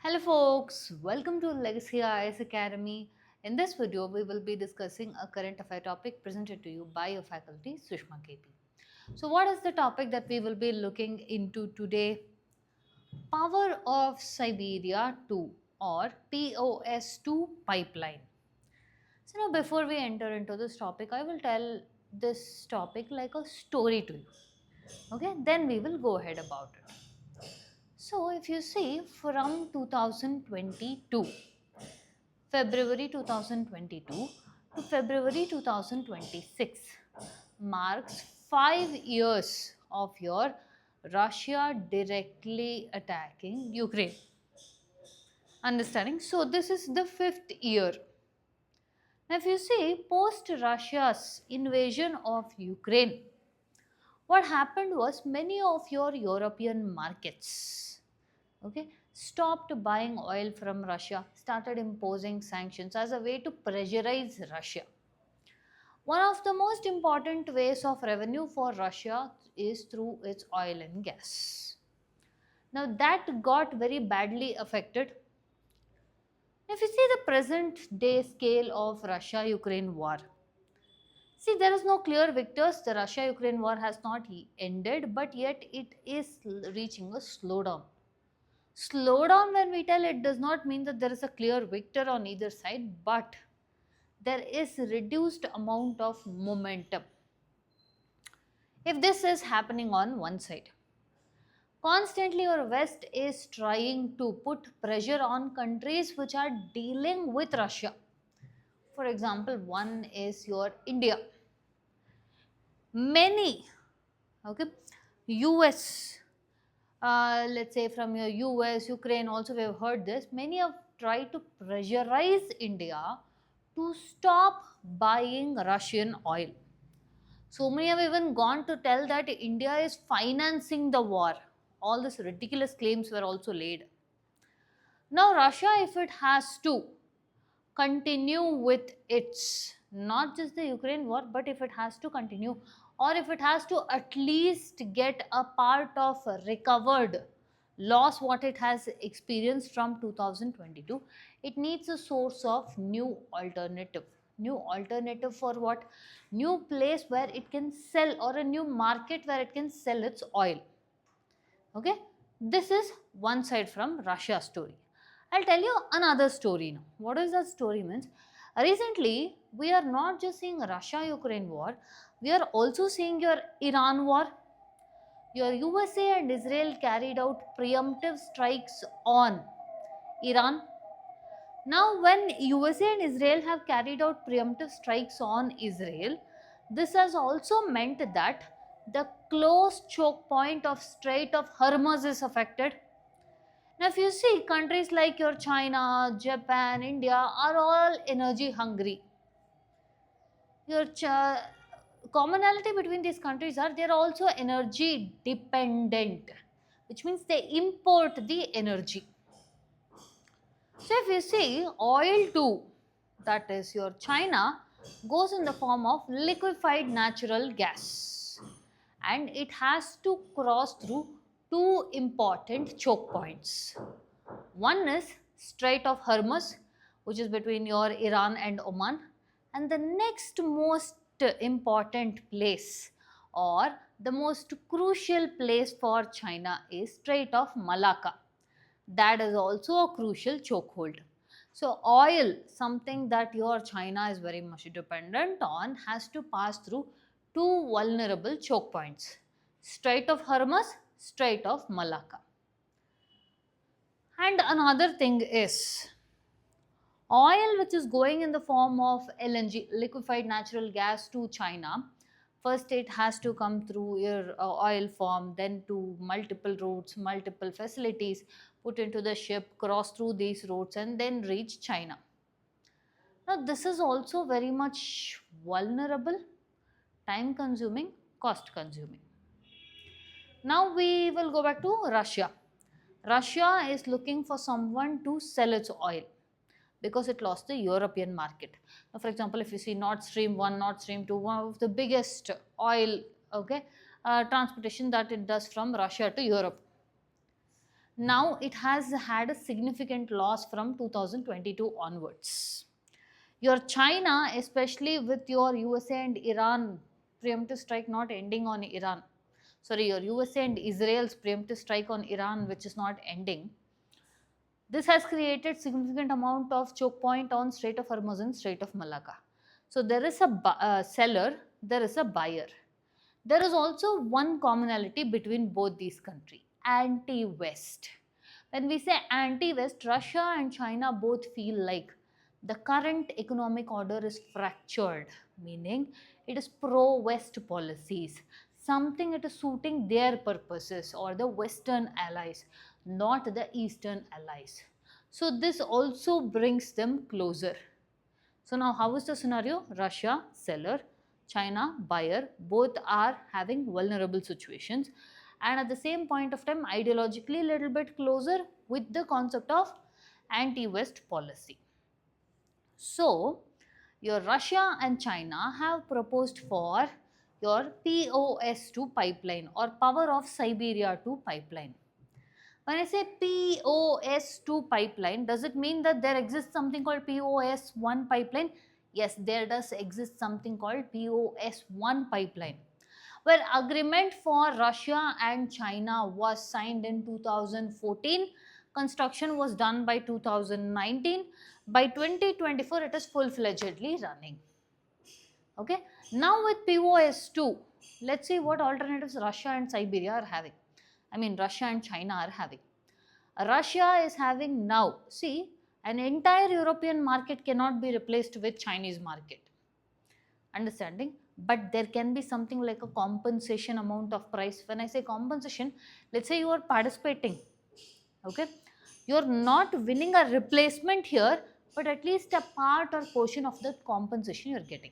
Hello folks, welcome to Legacy IS Academy. In this video, we will be discussing a current affair topic presented to you by your faculty Sushma KP. So what is the topic that we will be looking into today? Power of Siberia 2 or POS2 pipeline. So now before we enter into this topic, I will tell this topic like a story to you. Okay, then we will go ahead about it. So if you see from 2022, February 2022 to February 2026 marks 5 years of your Russia directly attacking Ukraine. Understanding? So this is the 5th year. Now if you see post Russia's invasion of Ukraine, what happened was many of your European markets, okay, stopped buying oil from Russia, started imposing sanctions as a way to pressurize Russia. One of the most important ways of revenue for Russia is through its oil and gas. Now that got very badly affected. If you see the present day scale of Russia Ukraine war, see, there is no clear victors. The Russia Ukraine war has not ended, but yet it is reaching a slowdown. Slowdown, when we tell, it does not mean that there is a clear victor on either side, but there is reduced amount of momentum. If this is happening on one side, constantly your West is trying to put pressure on countries which are dealing with Russia. For example, one is your India. Many, okay, US, let's say from your US, Ukraine, also we have heard this. Many have tried to pressurize India to stop buying Russian oil. So many have even gone to tell that India is financing the war. All these ridiculous claims were also laid. Now, Russia, if it has to continue with its, not just the Ukraine war, but if it has to continue, or if it has to at least get a part of recovered loss what it has experienced from 2022, it needs a source of new alternative. New alternative for what? New place where it can sell, or a new market where it can sell its oil. Okay, this is one side from Russia story. I'll tell you another story now. What is that story means? Recently, we are not just seeing Russia-Ukraine war, we are also seeing your Iran war. Your USA and Israel carried out preemptive strikes on Iran. Now, when USA and Israel have carried out preemptive strikes on Israel, this has also meant that the close choke point of Strait of Hormuz is affected. Now, if you see, countries like your China, Japan, India are all energy hungry. Your commonality between these countries are they are also energy dependent, which means they import the energy. So if you see oil too, that is your China, goes in the form of liquefied natural gas, and it has to cross through two important choke points. One is Strait of Hormuz, which is between your Iran and Oman, and the next most important place or the most crucial place for China is Strait of Malacca. That is also a crucial chokehold. So oil, something that your China is very much dependent on, has to pass through two vulnerable choke points: Strait of Hormuz, Strait of Malacca. And another thing is oil which is going in the form of LNG, liquefied natural gas, to China. First it has to come through your oil form, then to multiple routes, multiple facilities, put into the ship, cross through these routes, and then reach China. Now this is also very much vulnerable, time consuming, cost consuming. Now we will go back to Russia. Russia is looking for someone to sell its oil because it lost the European market. Now, for example, if you see Nord Stream 1, Nord Stream 2, one of the biggest oil, okay, transportation that it does from Russia to Europe. Now it has had a significant loss from 2022 onwards. Your China, especially with your USA and Iran preemptive strike not ending on Iran, sorry, your USA and Israel's preemptive strike on Iran, which is not ending, this has created significant amount of choke point on Strait of Hormuz and Strait of Malacca. So there is a seller, there is a buyer. There is also one commonality between both these countries, anti-West. When we say anti-West, Russia and China both feel like the current economic order is fractured, meaning it is pro-West policies. Something it is suiting their purposes or the Western allies, not the Eastern allies. So this also brings them closer. So now how is the scenario? Russia, seller, China, buyer, both are having vulnerable situations and at the same point of time ideologically a little bit closer with the concept of anti-West policy. So your Russia and China have proposed for your POS2 pipeline or power of Siberia 2 pipeline. When I say POS2 pipeline, does it mean that there exists something called POS1 pipeline? Yes, there does exist something called POS1 pipeline, where agreement for Russia and China was signed in 2014. Construction was done by 2019. By 2024, it is full-fledgedly running. Okay. Now with POS2, let's see what alternatives Russia and Siberia are having. I mean, Russia and China are having. Russia is having now, see, an entire European market cannot be replaced with Chinese market. Understanding? But there can be something like a compensation amount of price. When I say compensation, let's say you are participating. Okay. You are not winning a replacement here, but at least a part or portion of the compensation you are getting.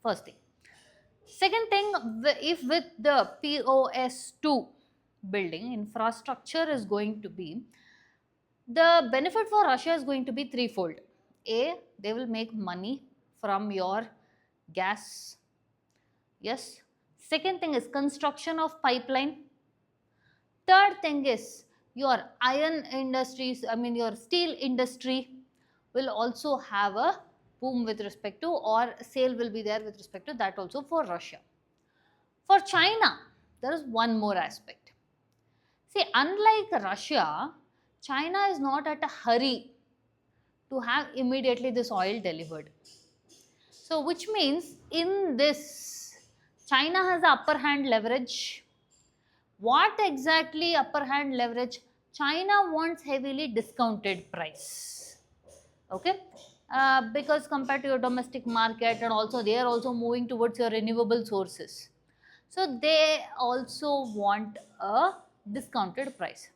First thing. Second thing, if with the POS2 building, infrastructure is going to be, the benefit for Russia is going to be threefold. A, they will make money from your gas. Yes. Second thing is construction of pipeline. Third thing is your iron industries, I mean your steel industry will also have a boom with respect to, or sale will be there with respect to that also for Russia. For China, there is one more aspect. See, unlike Russia, China is not at a hurry to have immediately this oil delivered. So, which means in this, China has the upper hand leverage. What exactly upper hand leverage? China wants heavily discounted price. Okay. Because compared to your domestic market, and also they are also moving towards your renewable sources. So they also want a discounted price.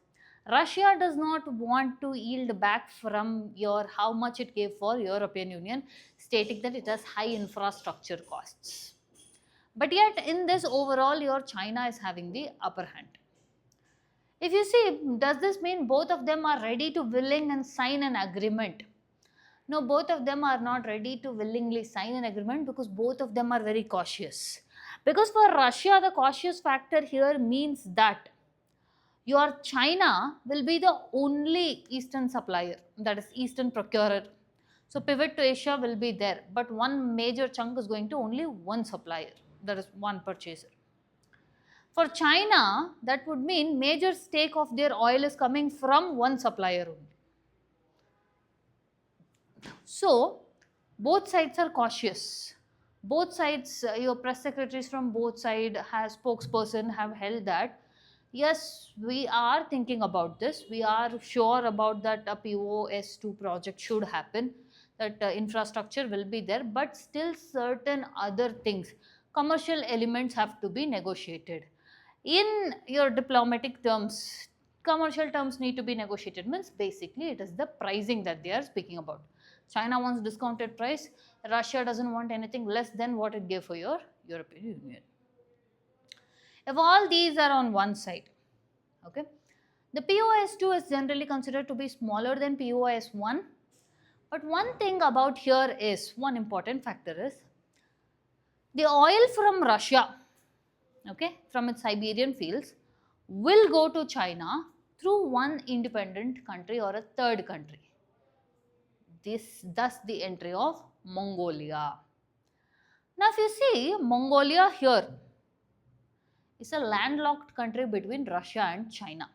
Russia does not want to yield back from your how much it gave for European Union, stating that it has high infrastructure costs. But yet in this overall, your China is having the upper hand. If you see, does this mean both of them are ready to willing and sign an agreement? No, both of them are not ready to willingly sign an agreement because both of them are very cautious. Because for Russia, the cautious factor here means that your China will be the only Eastern supplier, that is Eastern procurer. So pivot to Asia will be there, but one major chunk is going to only one supplier, that is one purchaser. For China, that would mean major stake of their oil is coming from one supplier only. So, both sides are cautious. Both sides, your press secretaries from both sides, has spokesperson have held that yes, we are thinking about this. We are sure about that a POS2 project should happen, that infrastructure will be there, but still certain other things, commercial elements have to be negotiated. In your diplomatic terms, commercial terms need to be negotiated, means basically it is the pricing that they are speaking about. China wants discounted price, Russia doesn't want anything less than what it gave for your European Union. If all these are on one side, okay, the POS2 is generally considered to be smaller than POS1. But one thing about here is, one important factor is, the oil from Russia, okay, from its Siberian fields will go to China through one independent country or a third country. Thus the entry of Mongolia. Now if you see Mongolia here is a landlocked country between Russia and China.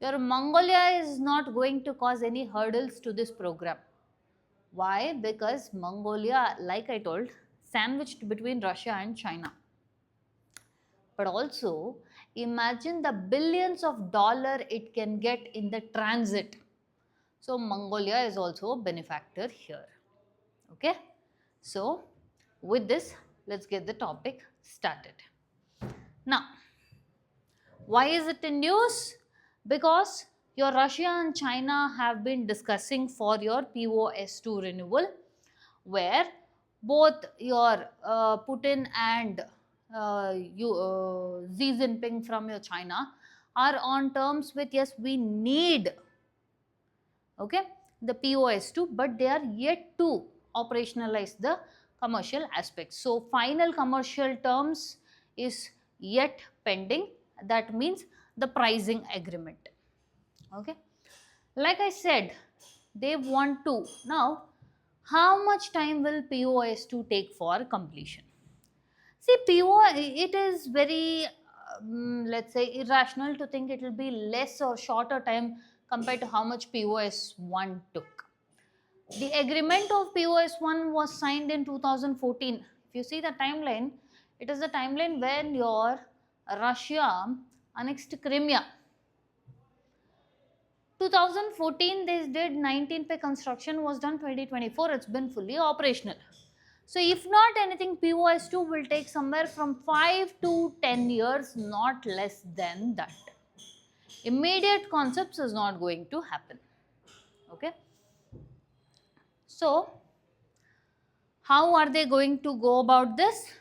Your Mongolia is not going to cause any hurdles to this program. Why? Because Mongolia, like I told, sandwiched between Russia and China. But also imagine the billions of dollars it can get in the transit. So Mongolia is also a benefactor here. Okay. So with this, let's get the topic started. Now, why is it in news? Because your Russia and China have been discussing for your POS2 renewal, where both your Putin and Xi Jinping from your China are on terms with, yes, we need, okay, the POS2, but they are yet to operationalize the commercial aspects. So final commercial terms is yet pending. That means the pricing agreement. Okay, like I said, they want to. Now, how much time will POS2 take for completion? See, it is very, let's say, irrational to think it will be less or shorter time compared to how much POS1 took. The agreement of POS1 was signed in 2014. If you see the timeline, it is the timeline when your Russia annexed Crimea. 2014 they did, 19 pay construction was done, 2024 it's been fully operational. So if not anything, POS2 will take somewhere from 5 to 10 years, not less than that. Immediate concepts is not going to happen. Okay. So how are they going to go about this?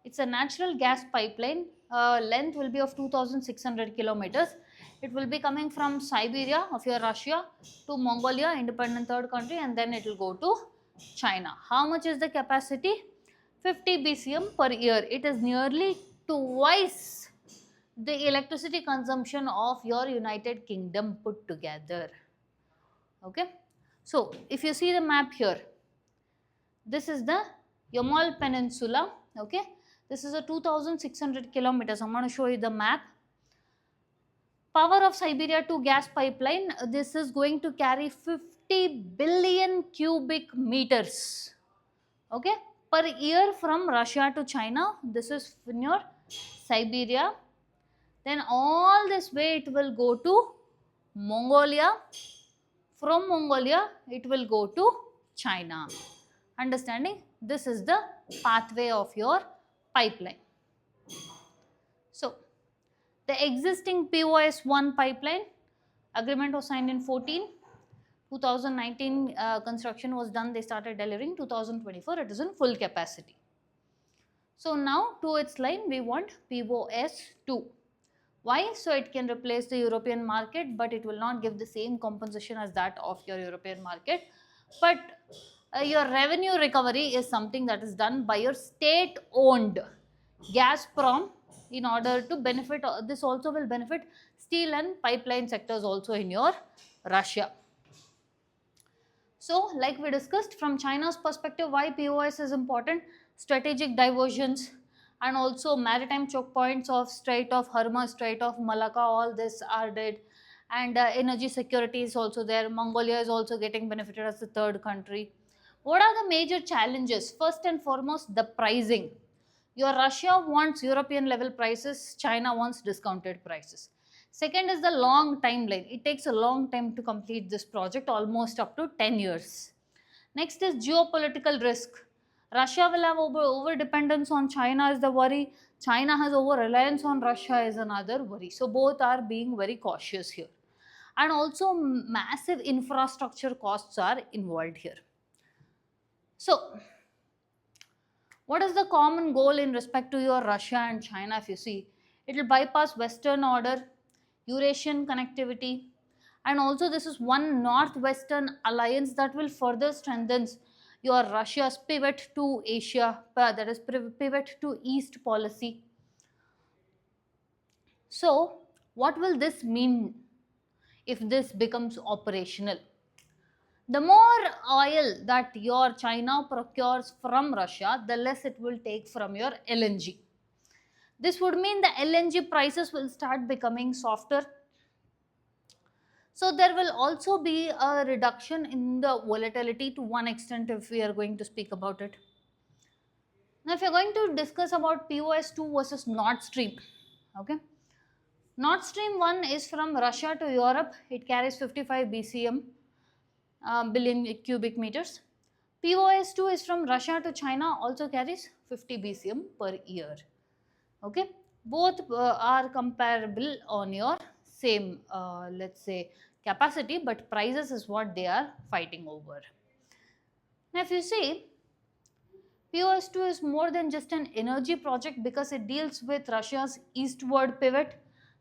It's a natural gas pipeline. Length will be of 2,600 kilometers. It will be coming from Siberia of your Russia to Mongolia, independent third country, and then it will go to China. How much is the capacity? 50 BCM per year. It is nearly twice the electricity consumption of your United Kingdom put together. Okay. So if you see the map here, this is the Yamal Peninsula. Okay. This is a 2,600 kilometers. I'm going to show you the map. Power of Siberia to gas pipeline. This is going to carry 50 billion cubic meters. Okay. Per year from Russia to China. This is in your Siberia. Then all this way it will go to Mongolia. From Mongolia, it will go to China. Understanding? This is the pathway of your pipeline. So, the existing POS1 pipeline agreement was signed in 2019 construction was done, they started delivering 2024, it is in full capacity. So, now to its line we want POS2. Why? So it can replace the European market, but it will not give the same compensation as that of your European market. But your revenue recovery is something that is done by your state-owned Gazprom in order to benefit. This also will benefit steel and pipeline sectors also in your Russia. So, like we discussed, from China's perspective, why POS is important? Strategic diversions and also maritime choke points of Strait of Hormuz, Strait of Malacca, all this are dead. And energy security is also there. Mongolia is also getting benefited as the third country. What are the major challenges? First and foremost, the pricing. Your Russia wants European level prices, China wants discounted prices. Second is the long timeline. It takes a long time to complete this project, almost up to 10 years. Next is geopolitical risk. Russia will have over dependence on China is the worry. China has over reliance on Russia is another worry. So both are being very cautious here. And also massive infrastructure costs are involved here. So what is the common goal in respect to your Russia and China? If you see, it will bypass Western order, Eurasian connectivity, and also this is one Northwestern alliance that will further strengthen your Russia's pivot to Asia, that is pivot to East policy. So What will this mean if this becomes operational? The more oil that your China procures from Russia, the less it will take from your LNG. This would mean the LNG prices will start becoming softer. So there will also be a reduction in the volatility to one extent if we are going to speak about it. Now if you're going to discuss about POS2 versus Nord Stream, okay. Nord Stream 1 is from Russia to Europe. It carries 55 BCM, billion cubic meters. POS2 is from Russia to China, also carries 50 BCM per year. Okay, both are comparable on your same, let's say, capacity, but prices is what they are fighting over. Now, if you see, POS2 is more than just an energy project because it deals with Russia's eastward pivot,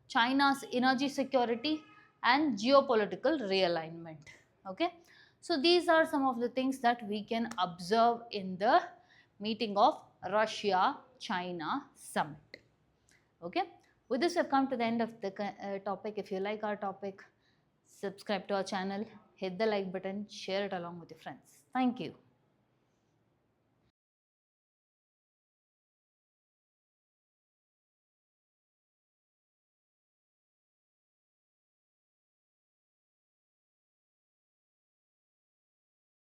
China's energy security, and geopolitical realignment. Okay, so these are some of the things that we can observe in the meeting of Russia China summit. Okay, with this, we've come to the end of the topic. If you like our topic, subscribe to our channel, hit the like button, share it along with your friends. Thank you.